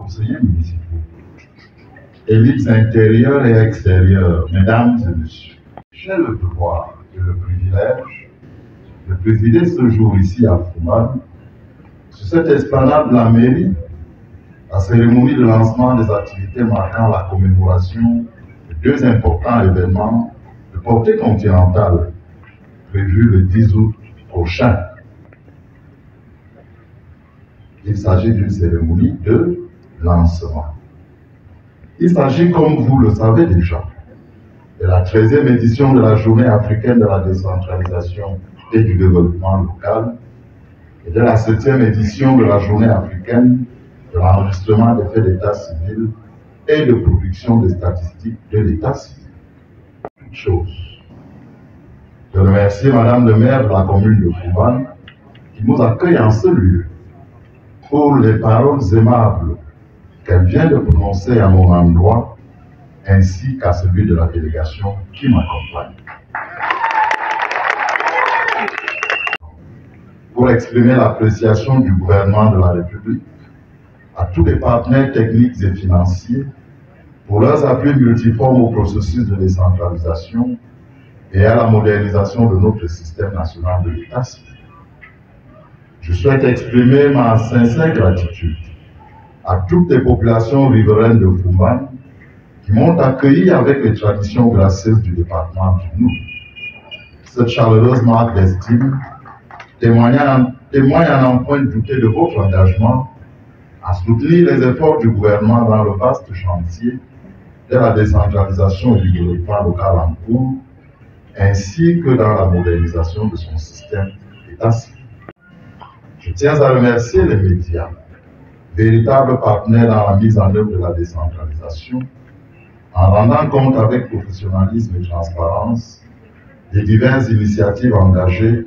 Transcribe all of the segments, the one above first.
conseillers municipaux, élites intérieures et extérieures, mesdames et messieurs, j'ai le devoir et le privilège de présider ce jour ici à Fumban, sur cette esplanade de la mairie, la cérémonie de lancement des activités marquant la commémoration de deux importants événements de portée continentale prévus le 10 août prochain. Il s'agit d'une cérémonie de lancement. Il s'agit, comme vous le savez déjà, de la 13e édition de la Journée africaine de la décentralisation et du développement local et de la 7e édition de la Journée africaine de l'enregistrement des faits d'état civil et de production des statistiques de l'état civil. Toute chose. Je remercie Madame le maire de la commune de Fumban qui nous accueille en ce lieu pour les paroles aimables qu'elle vient de prononcer à mon endroit ainsi qu'à celui de la délégation qui m'accompagne. Pour exprimer l'appréciation du gouvernement de la République à tous les partenaires techniques et financiers pour leurs appuis multiformes au processus de décentralisation et à la modernisation de notre système national de l'état civil. Je souhaite exprimer ma sincère gratitude à toutes les populations riveraines de Fumban qui m'ont accueilli avec les traditions gracieuses du département du Nord. Cette chaleureuse marque d'estime témoigne à n'en point douter de votre engagement à soutenir les efforts du gouvernement dans le vaste chantier de la décentralisation et du développement local en cours, ainsi que dans la modernisation de son système d'état civil. Je tiens à remercier les médias, véritables partenaires dans la mise en œuvre de la décentralisation, en rendant compte avec professionnalisme et transparence des diverses initiatives engagées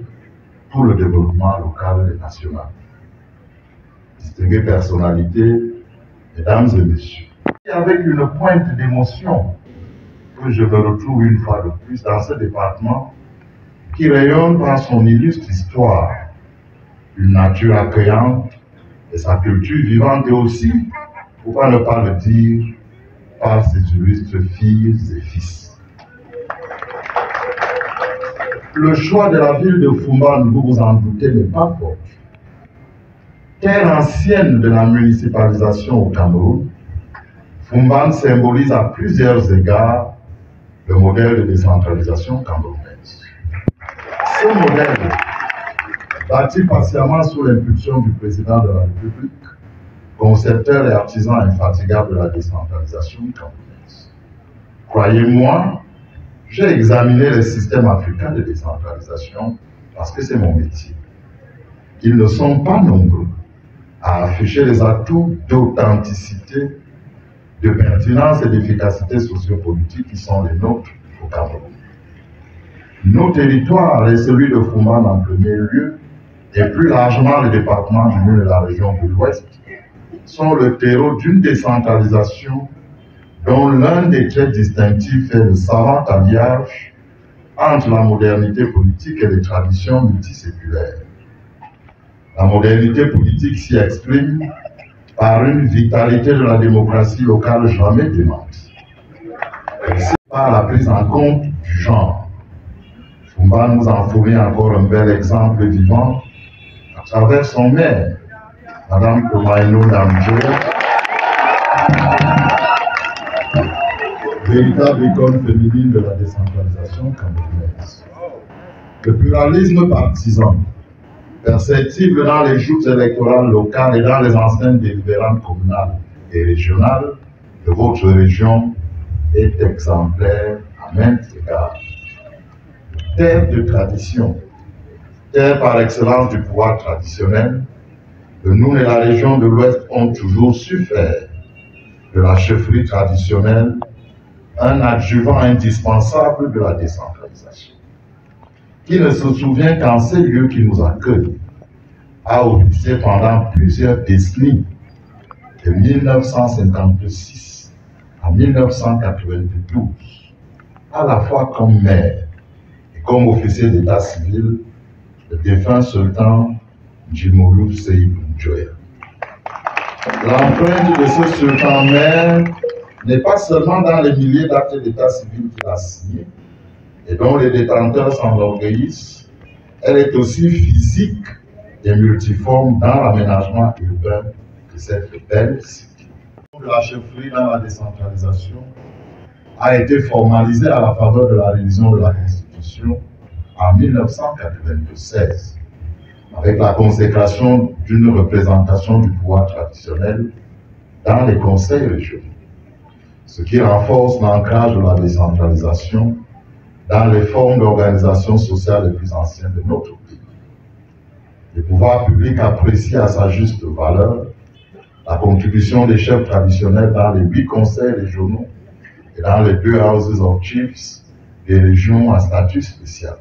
pour le développement local et national. Distinguées personnalités, mesdames et messieurs, et avec une pointe d'émotion que je me retrouve une fois de plus dans ce département qui rayonne par son illustre histoire, une nature accueillante et sa culture vivante et aussi, pourquoi ne pas le dire, par ses illustres filles et fils. Le choix de la ville de Fumban, vous vous en doutez, n'est pas fort. Terre ancienne de la municipalisation au Cameroun, Fumban symbolise à plusieurs égards le modèle de décentralisation camerounaise. Ce modèle, bâti patiemment sous l'impulsion du président de la République, concepteur et artisan infatigable de la décentralisation camerounaise. Croyez-moi, j'ai examiné les systèmes africains de décentralisation parce que c'est mon métier. Ils ne sont pas nombreux à afficher les atouts d'authenticité, de pertinence et d'efficacité sociopolitique qui sont les nôtres au Cameroun. Nos territoires, et celui de Fumban en premier lieu, et plus largement le département du Nord et la région de l'Ouest, sont le terreau d'une décentralisation dont l'un des traits distinctifs est le savant alliage entre la modernité politique et les traditions multiséculaires. La modernité politique s'y exprime par une vitalité de la démocratie locale jamais démentie. C'est par la prise en compte du genre. Fumban nous en fournit encore un bel exemple vivant à travers son maire, Madame Komaïno Damjo, véritable icône féminine de la décentralisation camerounaise. Le pluralisme partisan, perceptible dans les joutes électorales locales et dans les enceintes délibérantes communales et régionales de votre région, est exemplaire à maintes égards. Terre de tradition, terre par excellence du pouvoir traditionnel, le Nord et la région de l'Ouest ont toujours su faire de la chefferie traditionnelle un adjuvant indispensable de la décentralisation. Qui ne se souvient qu'en ces lieux qui nous accueillent, a officié pendant plusieurs décennies, de 1956 à 1992, à la fois comme maire et comme officier d'état civil, le défunt sultan Djimolou Seydou Njoya. L'empreinte de ce sultan mère n'est pas seulement dans les milliers d'actes d'état civil qu'il a signés et dont les détenteurs s'enorgueillissent, elle est aussi physique et multiforme dans l'aménagement urbain de cette belle cité. La chefferie dans la décentralisation a été formalisée à la faveur de la révision de la Constitution en 1996, avec la consécration d'une représentation du pouvoir traditionnel dans les conseils régionaux, ce qui renforce l'ancrage de la décentralisation dans les formes d'organisation sociale les plus anciennes de notre pays. Le pouvoir public apprécie à sa juste valeur la contribution des chefs traditionnels dans les 8 conseils régionaux et dans les 2 Houses of Chiefs des régions à statut spécial.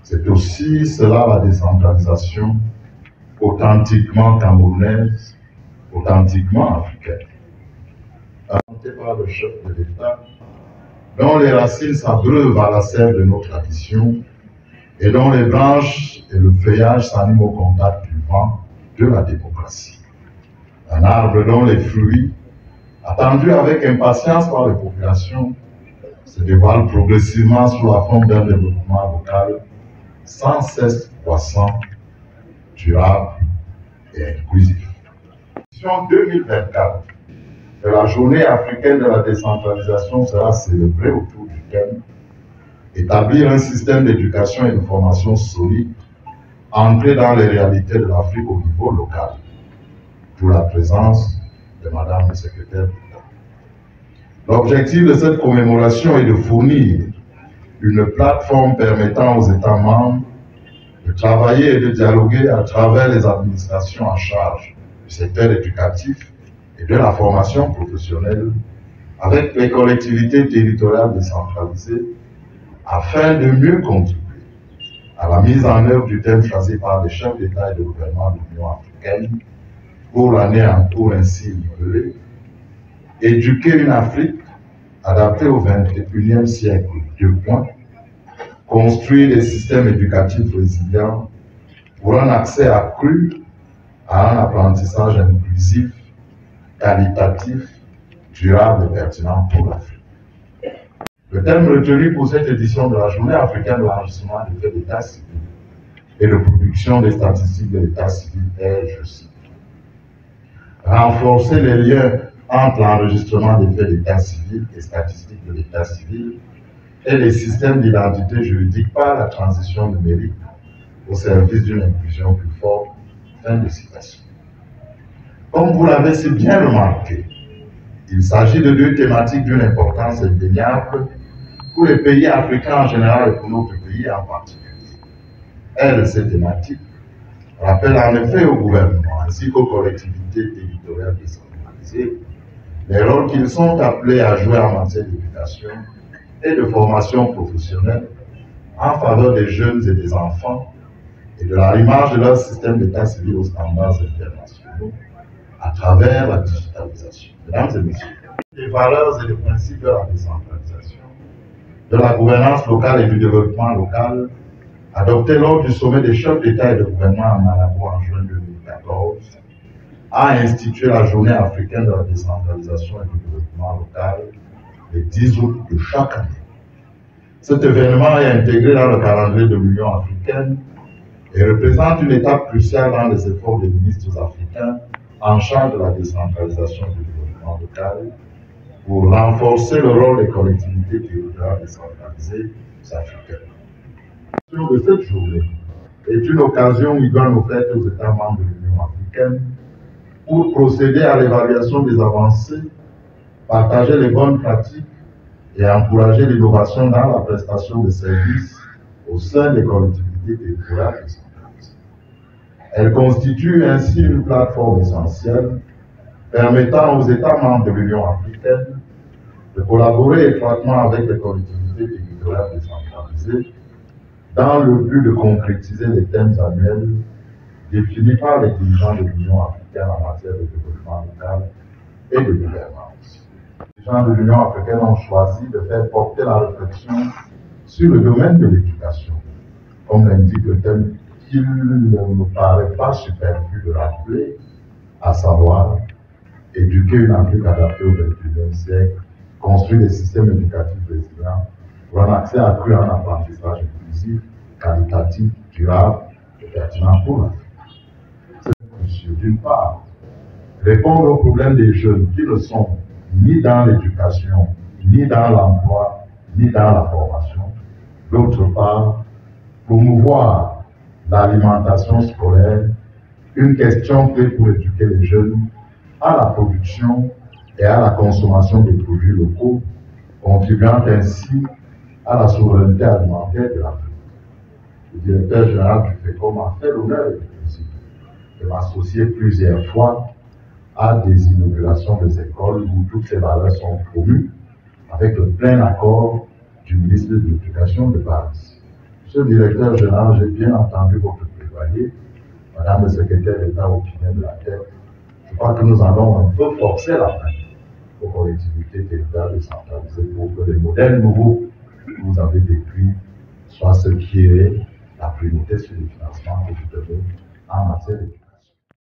C'est aussi cela la décentralisation authentiquement camerounaise, authentiquement africaine. Inventée par le chef de l'État, dont les racines s'abreuvent à la sève de nos traditions et dont les branches et le feuillage s'animent au contact du vent de la démocratie. Un arbre dont les fruits, attendus avec impatience par les populations, se dévoilent progressivement sous la forme d'un développement local sans cesse croissant, durable et inclusif. L'édition 2024 de la Journée africaine de la décentralisation sera célébrée autour du thème « Établir un système d'éducation et de formation solide, ancré dans les réalités de l'Afrique au niveau local », pour la présence de Madame le secrétaire d'État. L'objectif de cette commémoration est de fournir une plateforme permettant aux États membres de travailler et de dialoguer à travers les administrations en charge du secteur éducatif et de la formation professionnelle avec les collectivités territoriales décentralisées afin de mieux contribuer à la mise en œuvre du thème choisi par les chefs d'État et de gouvernement de l'Union africaine pour l'année en cours ainsi intitulée « Éduquer une Afrique adaptée au XXIe siècle ». Construire des systèmes éducatifs résilients pour un accès accru à un apprentissage inclusif, qualitatif, durable et pertinent pour l'Afrique. Le thème retenu pour cette édition de la Journée africaine de l'enregistrement des faits d'état civil et de production des statistiques de l'état civil est, je cite, renforcer les liens entre l'enregistrement des faits d'état civil et statistiques de l'état civil et les systèmes d'identité juridique par la transition numérique au service d'une inclusion plus forte. Fin de citation. Comme vous l'avez si bien remarqué, il s'agit de 2 thématiques d'une importance indéniable pour les pays africains en général et pour notre pays en particulier. Ces thématiques rappellent en effet au gouvernement ainsi qu'aux collectivités territoriales décentralisées les rôles qu'ils sont appelés à jouer en matière d'éducation et de formation professionnelle en faveur des jeunes et des enfants et de l'arrimage de leur système d'état civil aux standards internationaux à travers la digitalisation. Mesdames et messieurs, les valeurs et les principes de la décentralisation, de la gouvernance locale et du développement local, adoptés lors du sommet des chefs d'État et de gouvernement à Malabo en juin 2014, a institué la Journée africaine de la décentralisation et du développement local le 10 août de chaque année. Cet événement est intégré dans le calendrier de l'Union africaine et représente une étape cruciale dans les efforts des ministres africains en charge de la décentralisation et du développement local pour renforcer le rôle des collectivités territoriales décentralisées africaines. De cette journée est une occasion idoine offerte aux États membres de l'Union africaine pour procéder à l'évaluation des avancées, partager les bonnes pratiques et encourager l'innovation dans la prestation de services au sein des collectivités territoriales décentralisées. Elle constitue ainsi une plateforme essentielle permettant aux États membres de l'Union africaine de collaborer étroitement avec les collectivités territoriales décentralisées dans le but de concrétiser les thèmes annuels définis par les dirigeants de l'Union africaine en matière de développement local et de gouvernance. Les dirigeants de l'Union africaine ont choisi de faire porter la réflexion sur le domaine de l'éducation, comme l'indique le thème qu'il ne me paraît pas superflu de rappeler, à savoir éduquer une Afrique adaptée au XXIe siècle, construire des systèmes éducatifs résilients pour un accès accru à un apprentissage inclusif, qualitatif, durable et pertinent pour l'Afrique. D'une part, répondre aux problèmes des jeunes qui ne sont ni dans l'éducation, ni dans l'emploi, ni dans la formation. D'autre part, promouvoir l'alimentation scolaire, une question clé pour éduquer les jeunes à la production et à la consommation des produits locaux, contribuant ainsi à la souveraineté alimentaire de l'Afrique. Le directeur général du FECOM a fait l'honneur de m'associer plusieurs fois à des inaugurations des écoles où toutes ces valeurs sont promues avec le plein accord du ministre de l'Éducation de base. Monsieur le directeur général, j'ai bien entendu votre plaidoyer, Madame le secrétaire d'État au Guinée de la Terre. Je crois que nous allons un peu forcer la main aux collectivités territoriales décentralisées pour que les modèles nouveaux que vous avez décrits soient ceux qui aient la priorité sur les financements que vous donnez en matière d'éducation.